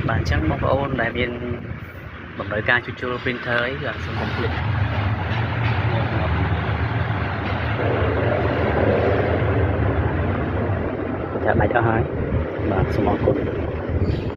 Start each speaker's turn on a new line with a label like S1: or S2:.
S1: bạn chẳng bóng ôn đại viên bằng đời ca chu printer ấy là xong complete dạ bài đó hỏi và xong mọi